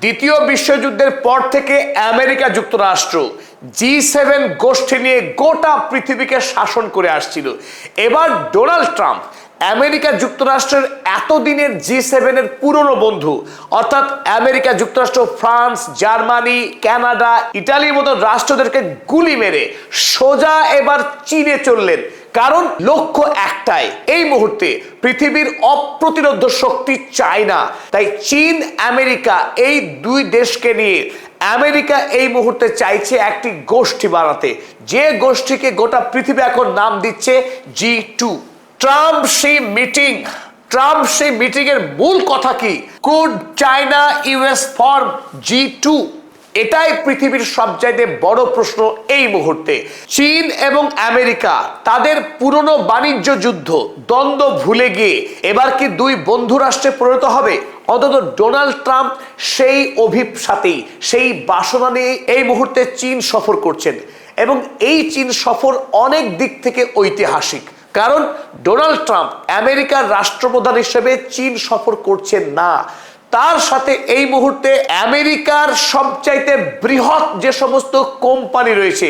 দ্বিতীয় বিশ্বযুদ্ধের পর থেকে আমেরিকা যুক্তরাষ্ট্র G7 গোষ্ঠী নিয়ে গোটা পৃথিবীকে শাসন করে আসছিল। এবার ডোনাল্ড ট্রাম্প আমেরিকা যুক্তরাষ্ট্রের এতদিনের G7 এর পুরনো বন্ধু অর্থাৎ আমেরিকা যুক্তরাষ্ট্র, ফ্রান্স, জার্মানি, কানাডা, ইটালির মতো রাষ্ট্রদেরকে গুলি মেরে সোজা এবার চীনে চললেন। কারণ লক্ষ্য একটাই, এই মুহূর্তে পৃথিবীর অপ্রতিরোধ্য শক্তি চায়না। তাই চীন আমেরিকা এই দুই দেশকে নিয়ে আমেরিকা এই মুহূর্তে চাইছে একটি গোষ্ঠী বানাতে, যে গোষ্ঠীকে গোটা পৃথিবী এখন নাম দিচ্ছে G2। ট্রাম্প সেই মিটিং এর মূল কথা কি? Could China US form G2? এটাই পৃথিবীর সবচাইতে বড় প্রশ্ন এই মুহূর্তে। চীন এবং আমেরিকা তাদের পুরনো বাণিজ্য যুদ্ধ দ্বন্দ্ব ভুলে গিয়ে এবার কি দুই বন্ধু রাষ্ট্রে পরিণত হবে? অন্তত ডোনাল্ড ট্রাম্প সেই অভিপ্সাতেই, সেই বাসনা নিয়ে এই মুহূর্তে চীন সফর করছেন এবং এই চীন সফর অনেক দিক থেকে ঐতিহাসিক। কারণ ডোনাল্ড ট্রাম্প আমেরিকার রাষ্ট্রপ্রধান হিসেবে চীন সফর করছেন না, তার সাথে এই মুহূর্তে আমেরিকার সবচাইতে বৃহৎ যে সমস্ত কোম্পানি রয়েছে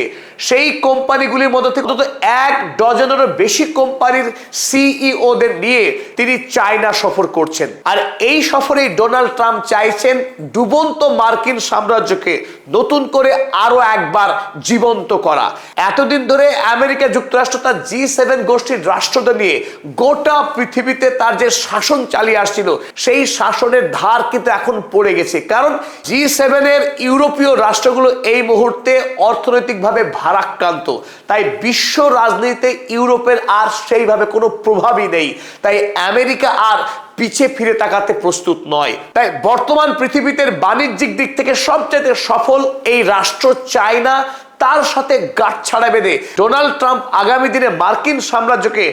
সেই কোম্পানিগুলির মধ্যে থেকে অন্তত 1 ডজনেরও বেশি কোম্পানির সিইওদের নিয়ে তিনি চায়না সফর করছেন। আর এই সফরে ডোনাল্ড ট্রাম্প চাইছেন ডুবন্ত মার্কিন সাম্রাজ্যকে নতুন করে আরো একবার জীবন্ত করা। এতদিন ধরে আমেরিকা যুক্তরাষ্ট্র তার G7 গোষ্ঠীর রাষ্ট্রদের নিয়ে গোটা পৃথিবীতে তার যে শাসন চালিয়ে আসছিল সেই শাসনের ধার কিন্তু এখন পড়ে গেছে। কারণ G7 এর ইউরোপীয় রাষ্ট্রগুলো এই মুহূর্তে অর্থনৈতিকভাবে ভারাক্রান্ত, তাই বিশ্ব রাজনীতিতে ইউরোপের আর সেইভাবে কোনো প্রভাবই নেই। তাই আমেরিকা আর পিছে ফিরে তাকাতে প্রস্তুত নয়। তাই বর্তমান পৃথিবীতে বাণিজ্যিক দিক থেকে সবচেয়ে সফল এই রাষ্ট্র চায়না, তার সাথে গাঁটছড়া বেঁধে ডোনাল্ড ট্রাম্প আগামী দিনে মার্কিন সাম্রাজ্যকে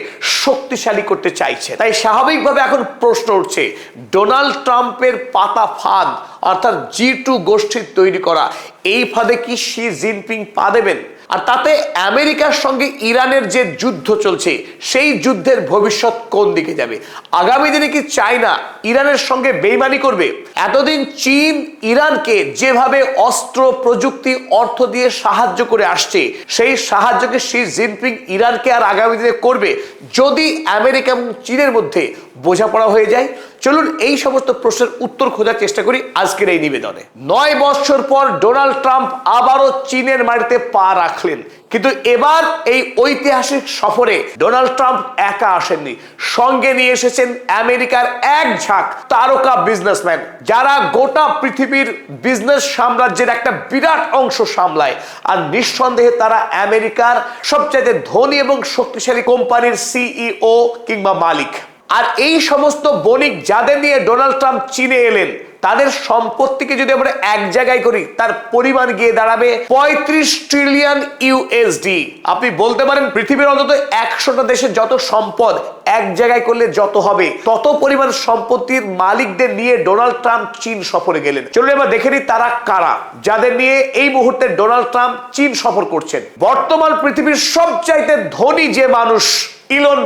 শক্তিশালী করতে চাইছে। তাই স্বাভাবিকভাবে এখন প্রশ্ন উঠছে, ডোনাল্ড ট্রাম্পের পাতা ফাঁদ অর্থাৎ G2 গোষ্ঠীর তৈরি করা, এই ফাঁদে কি শি জিনপিং পা দেবেন? আর তাতে আমেরিকার সঙ্গে ইরানের যে যুদ্ধ চলছে সেই যুদ্ধের ভবিষ্যৎ কোন দিকে যাবে? আগামী দিনে কি চায়না ইরানের সঙ্গে বেইমানি করবে? এতদিন চীন ইরানকে যেভাবে অস্ত্র, প্রযুক্তি, অর্থ দিয়ে সাহায্য করে আসছে, সেই সাহায্যকে শি জিনপিং ইরানকে আর আগামী দিনে করবে যদি আমেরিকা এবং চীনের মধ্যে বোঝাপড়া হয়ে যায়? চলুন এই সমস্ত প্রশ্নের উত্তর খোঁজার চেষ্টা করি আজকের এই নিবেদনে। 9 বছর পর ডোনাল্ড ট্রাম্প আবারও চীনের মাটিতে পা রাখলেন, কিন্তু এবার এই ঐতিহাসিক সফরে ডোনাল্ড ট্রাম্প একা আসেননি, সঙ্গে নিয়ে এসেছেন আমেরিকার এক ঝাঁক তারকা বিজনেসম্যান, যারা গোটা পৃথিবীর বিজনেস সাম্রাজ্যের একটা বিরাট অংশ সামলায়। আর নিঃসন্দেহে তারা আমেরিকার সবচেয়ে ধনী এবং শক্তিশালী কোম্পানির সিইও কিংবা মালিক। আর এই সমস্ত বণিক যাদের নিয়ে ডোনাল্ড ট্রাম্প চীনে এলেন, তাদের সম্পত্তিকে যদি আমরা এক জায়গায় করি তার পরিমাণ গিয়ে দাঁড়াবে 35 ট্রিলিয়ন ইউএসডি। আপনি বলতে পারেন পৃথিবীর অন্তত 100টা দেশের যত সম্পদ এক জায়গায় করলে যত হবে, তত পরিমাণ সম্পত্তির মালিকদের নিয়ে ডোনাল্ড ট্রাম্প চীন সফরে গেলেন। চলুন এবার দেখে নিই তারা কারা, যাদের নিয়ে এই মুহূর্তে ডোনাল্ড ট্রাম্প চীন সফর করছেন। বর্তমান পৃথিবীর সবচাইতে ধনী যে মানুষ ইলন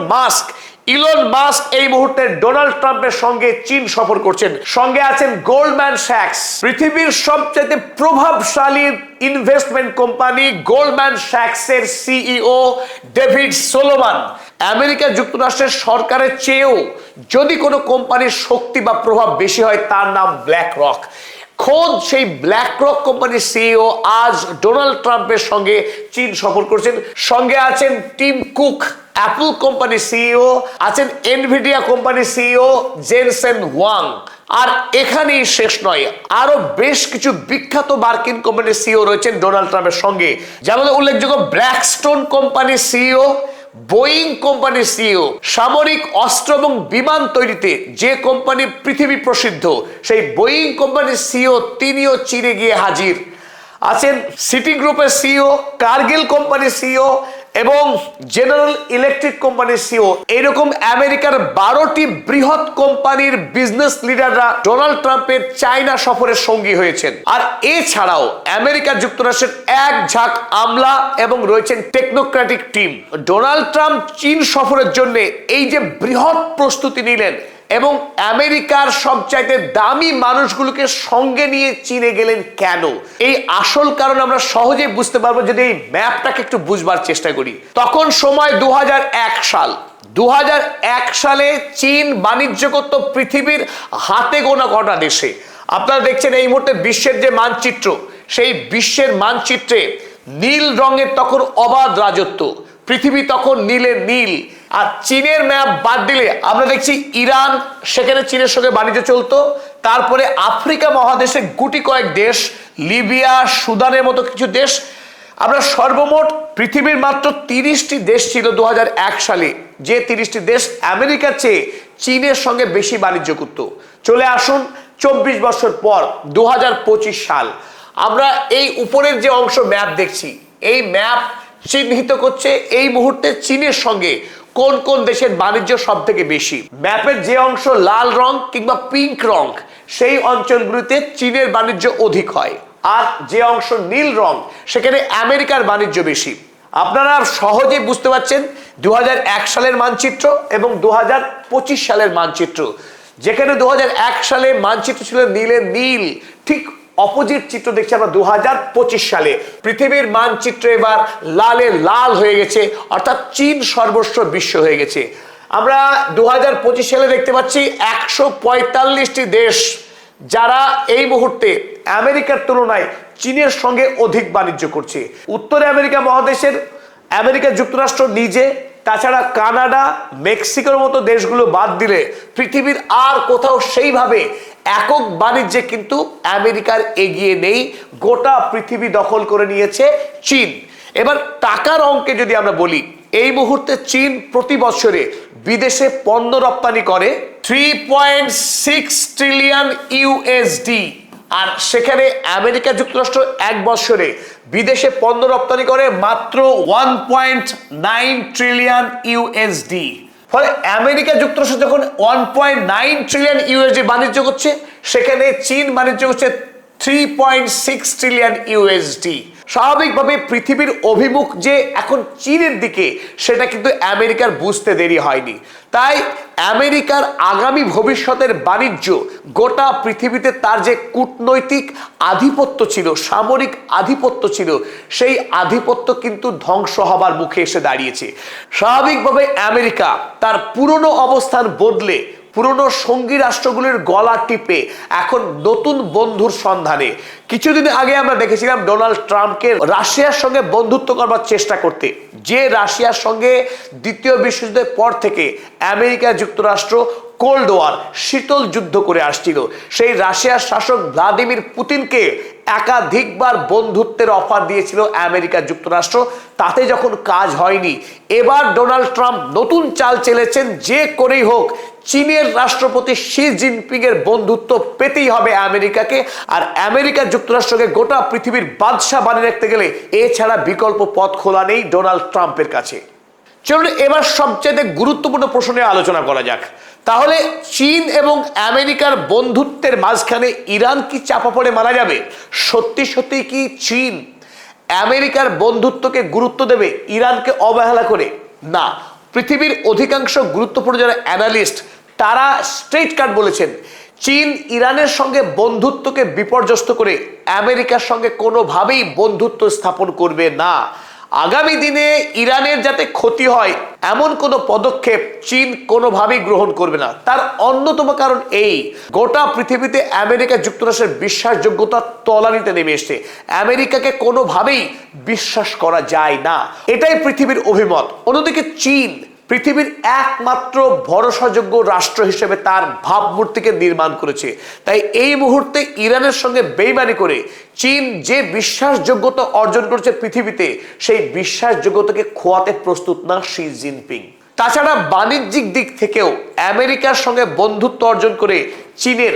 মাস্ক এই মুহূর্তে ডোনাল্ড ট্রাম্পের সঙ্গে চীন সফর করছেন। সঙ্গে আছেন গোল্ডম্যান স্যাক্স, পৃথিবীর সবচেয়ে প্রভাবশালী ইনভেস্টমেন্ট কোম্পানি গোল্ডম্যান স্যাক্স এর সিইও ডেভিড সোলোমান। আমেরিকা যুক্তরাষ্ট্রের সরকারের চেয়েও যদি কোনো কোম্পানির শক্তি বা প্রভাব বেশি হয় তার নাম ব্ল্যাক রক। খোদ সেই ব্ল্যাক রক কোম্পানির সিইও আজ ডোনাল্ড ট্রাম্পের সঙ্গে চীন সফর করছেন। সঙ্গে আছেন টিম কুক, অ্যাপল কোম্পানির সিইও, আছেন এনভিডিয়া কোম্পানির সিইও জেনসেন ওয়াং। আর এখানেই শেষ নয়, আরো বেশ কিছু বিখ্যাত মার্কিন কোম্পানির সিইও রয়েছেন ডোনাল্ড ট্রাম্পের সঙ্গে, যেমন উল্লেখযোগ্য ব্ল্যাকস্টোন কোম্পানির সিইও, বোয়িং কোম্পানির সিইও। সামরিক অস্ত্র এবং বিমান তৈরিতে যে কোম্পানি পৃথিবী প্রসিদ্ধ, সেই বোয়িং কোম্পানির সিইও তিনিও চীনে গিয়ে হাজির। আছেন সিটি গ্রুপের সিইও, কার্গিল কোম্পানির সিইও এবং জেনারেল ইলেকট্রিক কোম্পানির সিইও। এরকম আমেরিকার 12টি বৃহৎ কোম্পানির বিজনেস লিডাররা ডোনাল্ড ট্রাম্পের চায়না সফরের সঙ্গী হয়েছেন। আর এছাড়াও আমেরিকা যুক্তরাষ্ট্রের এক ঝাঁক আমলা এবং রয়েছেন টেকনোক্রেটিক টিম। ডোনাল্ড ট্রাম্প চীন সফরের জন্য এই যে বৃহৎ প্রস্তুতি নিলেন, এবং আমেরিকার সবচাইতে দামি মানুষগুলোকে সঙ্গে নিয়ে চীনে গেলেন কেন? এই আসল কারণ আমরা সহজেই বুঝতে পারবো যদি এই ম্যাপটাকে একটু বুঝবার চেষ্টা করি। তখন সময় 2001 সাল। 2001 সালে চীন বাণিজ্য করত পৃথিবীর হাতে গোনা কটা দেশে। আপনারা দেখছেন এই মুহূর্তে বিশ্বের যে মানচিত্র, সেই বিশ্বের মানচিত্রে নীল রঙের তখন অবাধ রাজত্ব, পৃথিবী তখন নীলে নীল। আর চীনের ম্যাপ বাদ দিলে আমরা দেখছি ইরান, সেখানে চীনের সঙ্গে বাণিজ্য চলতো। তারপরে আফ্রিকা মহাদেশে গুটি কয়েক দেশ, লিবিয়া, সুদানের মতো কিছু দেশ। আমরা সর্বমোট পৃথিবীর মাত্র 30টি দেশ ছিল 2001 সালে, যে 30টি দেশ আমেরিকার চেয়ে চীনের সঙ্গে বেশি বাণিজ্য করত। চলে আসুন 24 বছর পর 2025 সাল। আমরা এই উপরের যে অংশ ম্যাপ দেখছি, এই ম্যাপ চিহ্নিত করছে এই মুহূর্তে চীনের সঙ্গে কোন কোন দেশের বাণিজ্য সব থেকে বেশি। ম্যাপের যে অংশ লাল রং কিংবা পিঙ্ক রং, সেই অঞ্চলগুলিতে চীনের বাণিজ্য অধিক হয়। আর যে অংশ নীল রং, সেখানে আমেরিকার বাণিজ্য বেশি। আপনারা সহজে বুঝতে পারছেন 2001 সালের মানচিত্র এবং 2025 সালের মানচিত্র। যেখানে 2001 সালে মানচিত্র ছিল নীলে নীল, ঠিক অপোজিট চিত্র দেখছি আমরা 2025 সালে। পৃথিবীর মানচিত্র এবার লালে লাল হয়ে গেছে, অর্থাৎ চীন সর্বস্ব বিশ্ব হয়ে গেছে। আমরা 2025 সালে দেখতে পাচ্ছি 145টি দেশ যারা এই মুহূর্তে আমেরিকার তুলনায় চীনের সঙ্গে অধিক বাণিজ্য করছে। উত্তর আমেরিকা মহাদেশের আমেরিকা যুক্তরাষ্ট্র নিজে, তাছাড়া কানাডা, মেক্সিকোর মতো দেশগুলো বাদ দিলে পৃথিবীর আর কোথাও সেইভাবে একক বাণিজ্যে কিন্তু আমেরিকার এগিয়ে নেই। গোটা পৃথিবী দখল করে নিয়েছে চীন। এবার টাকার অঙ্কে যদি আমরা বলি, এই মুহূর্তে চীন প্রতি বছরে বিদেশে পণ্য রপ্তানি করে 3.6 ট্রিলিয়ন ইউএসডি। আর সেখানে আমেরিকা যুক্তরাষ্ট্র এক বছরে বিদেশে পণ্য রপ্তানি করে মাত্র 1.9 ট্রিলিয়ন ইউএসডি। ফলে আমেরিকা যুক্তরাষ্ট্র যখন 1.9 ট্রিলিয়ন ইউএসডি বাণিজ্য করছে, সেখানে চীন বাণিজ্য করছে 3.6 ট্রিলিয়ন ইউএসডি। স্বাভাবিকভাবে পৃথিবীর অভিমুখ যে এখন চীনের দিকে, সেটা কিন্তু আমেরিকার বুঝতে দেরি হয়নি। তাই আমেরিকার আগামী ভবিষ্যতের বাণিজ্য, গোটা পৃথিবীতে তার যে কূটনৈতিক আধিপত্য ছিল, সামরিক আধিপত্য ছিল, সেই আধিপত্য কিন্তু ধ্বংস হবার মুখে এসে দাঁড়িয়েছে। স্বাভাবিকভাবে আমেরিকা তার পুরনো অবস্থান বদলে, পুরনো সঙ্গী রাষ্ট্রগুলির গলা টিপে এখন নতুন বন্ধুর সন্ধানে। কিছুদিন আগে আমরা দেখেছিলাম ডোনাল্ড ট্রাম্পকে রাশিয়ার সঙ্গে বন্ধুত্ব করবার চেষ্টা করতে, যে রাশিয়ার সঙ্গে দ্বিতীয় বিশ্বযুদ্ধের পর থেকে আমেরিকা যুক্তরাষ্ট্র কোল্ড ওয়ার, শীতল যুদ্ধ করে আসছিল। সেই রাশিয়ার শাসক ভ্লাদিমির পুতিনকে একাধিকবার বন্ধুত্বের অফার দিয়েছিল আমেরিকা যুক্তরাষ্ট্র, তাতে যখন কাজ হয়নি, এবার ডোনাল্ড ট্রাম্প নতুন চাল চেলেছেন, যে করেই হোক চীনের রাষ্ট্রপতি শি জিনপিং এর বন্ধুত্ব পেতেই হবে আমেরিকাকে। আর আমেরিকা যুক্তরাষ্ট্রকে গোটা পৃথিবীর বাদশা বানিয়ে রাখতে গেলে এছাড়া বিকল্প পথ খোলা নেই ডোনাল্ড ট্রাম্পের কাছে। চলুন এবার সবচেয়ে গুরুত্বপূর্ণ প্রশ্ন নিয়ে আলোচনা করা যাক। তাহলে চীন এবং আমেরিকার বন্ধুত্বের মাঝখানে ইরান কি চাপা পড়ে মারা যাবে? সত্যি সত্যি কি চীন আমেরিকার বন্ধুত্বকে গুরুত্ব দেবে ইরানকে অবহেলা করে? না। পৃথিবীর অধিকাংশ গুরুত্বপূর্ণ যারা অ্যানালিস্ট, তারা স্ট্রেট কাট বলেছেন, চীন ইরানের সঙ্গে বন্ধুত্বকে বিপর্যস্ত করে আমেরিকার সঙ্গে কোনোভাবেই বন্ধুত্ব স্থাপন করবে না। আগামী দিনে ইরানের যাতে ক্ষতি হয় এমন কোনো পদক্ষেপ চীন কোনোভাবেই গ্রহণ করবে না। তার অন্যতম কারণ এই, গোটা পৃথিবীতে আমেরিকা যুক্তরাষ্ট্রের বিশ্বাসযোগ্যতা তলানিতে নেমে এসছে। আমেরিকাকে কোনোভাবেই বিশ্বাস করা যায় না, এটাই পৃথিবীর অভিমত। অন্যদিকে চীন পৃথিবীর একমাত্র ভরসাযোগ্য রাষ্ট্র হিসেবে তার ভাবমূর্তিকে নির্মাণ করেছে। তাই এই মুহূর্তে ইরানের সঙ্গে বেইমানি করে চীন যে বিশ্বাসযোগ্যতা অর্জন করেছে পৃথিবীতে, সেই বিশ্বাসযোগ্যতাকে খোয়াতে প্রস্তুত না শি জিনপিং। তাছাড়া বাণিজ্যিক দিক থেকেও আমেরিকার সঙ্গে বন্ধুত্ব অর্জন করে চীনের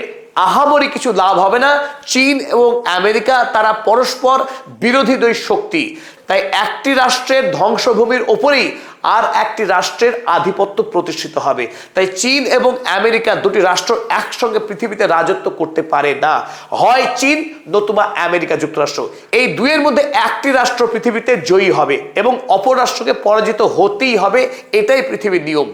আহামরি কিছু লাভ হবে না। চীন এবং আমেরিকা তারা পরস্পর বিরোধী দুই শক্তি। তাই একটি রাষ্ট্রের ধ্বংসভূমির ওপরেই আর একটি রাষ্ট্রের আধিপত্য প্রতিষ্ঠিত হবে। তাই চীন এবং আমেরিকা দুটি রাষ্ট্র একসঙ্গে পৃথিবীতে রাজত্ব করতে পারে না, হয় চীন নতুবা আমেরিকা যুক্তরাষ্ট্র। এই দুইয়ের মধ্যে একটি রাষ্ট্র পৃথিবীতে জয়ী হবে এবং অপর রাষ্ট্রকে পরাজিত হতেই হবে, এটাই পৃথিবীর নিয়ম।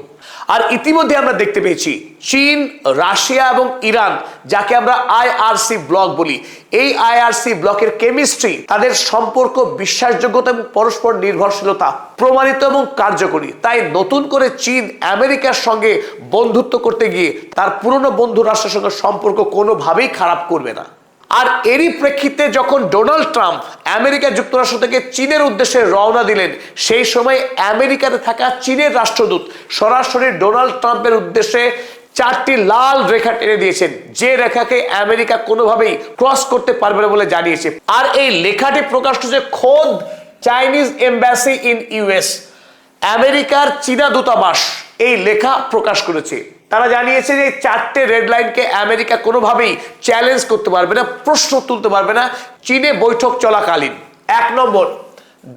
আর ইতিমধ্যে আমরা দেখতে পেয়েছি চীন, রাশিয়া এবং ইরান, যাকে আমরা আইআরসি ব্লক বলি, এই আইআরসি ব্লকের কেমিস্ট্রি, তাদের সম্পর্ক, বিশ্বাসযোগ্যতা এবং পরস্পর নির্ভরশীলতা প্রমাণিত এবং কার্যকরী। তাই নতুন করে চীন আমেরিকার সঙ্গে বন্ধুত্ব করতে গিয়ে তার পুরনো বন্ধু রাষ্ট্রের সঙ্গে সম্পর্ক কোনোভাবেই খারাপ করবে না। আর এরই প্রেক্ষিতে যখন ডোনাল্ড ট্রাম্প আমেরিকা যুক্তরাষ্ট্র থেকে চীনের উদ্দেশ্যে রওনা দিলেন, সেই সময় আমেরিকাতে থাকা চীনের রাষ্ট্রদূত সরাসরি ডোনাল্ড ট্রাম্পের উদ্দেশ্যে 4টি লাল রেখা টেনে দিয়েছেন, যে রেখাকে আমেরিকা কোনোভাবেই ক্রস করতে পারবে না বলে জানিয়েছে। আর এই লেখাটি প্রকাশ হয়েছে খোদ চাইনিজ এম্বাসি ইন ইউএস, আমেরিকার চীনা দূতাবাস এই লেখা প্রকাশ করেছে। তারা জানিয়েছে যে 4টে রেড লাইনকে আমেরিকা কোনোভাবেই চ্যালেঞ্জ করতে পারবে না, প্রশ্ন তুলতে পারবে না চীনে বৈঠক চলাকালীন। 1 নম্বর,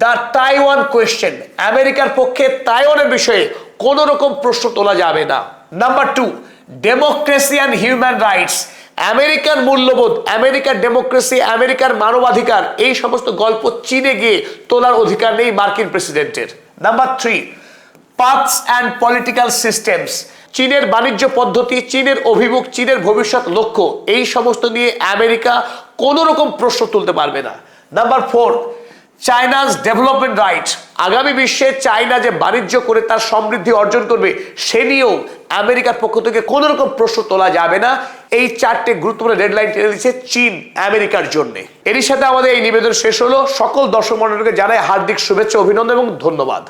দ্য তাইওয়ান কোয়েশ্চেন, আমেরিকার পক্ষে তাইওয়ানের বিষয়ে কোনো রকম প্রশ্ন তোলা যাবে না। Number 2, democracy and human rights, আমেরিকার মূল্যবোধ, আমেরিকার ডেমোক্রেসি, আমেরিকার মানবাধিকার, এই সমস্ত গল্প চীনে গিয়ে তোলার অধিকার নেই মার্কিন প্রেসিডেন্টের। Number 3, paths and political systems, চীনের বাণিজ্য পদ্ধতি, চীনের অভিমুখ, চীনের ভবিষ্যৎ লক্ষ্য, এই সমস্ত নিয়ে আমেরিকা কোনো রকম প্রশ্ন তুলতে পারবে না। নাম্বার 4, চায়নাস ডেভেলপমেন্ট রাইট, আগামী বিশ্বে চায়না যে বাণিজ্য করে তার সমৃদ্ধি অর্জন করবে সে নিয়েও আমেরিকার পক্ষ থেকে কোনো রকম প্রশ্ন তোলা যাবে না। এই 4টে গুরুত্বপূর্ণ রেড লাইন টেনে দিচ্ছে চীন আমেরিকার জন্য। এরই সাথে আমাদের এই নিবেদন শেষ হলো। সকল দর্শক মণ্ডলীকে জানাই হার্দিক শুভেচ্ছা, অভিনন্দন এবং ধন্যবাদ।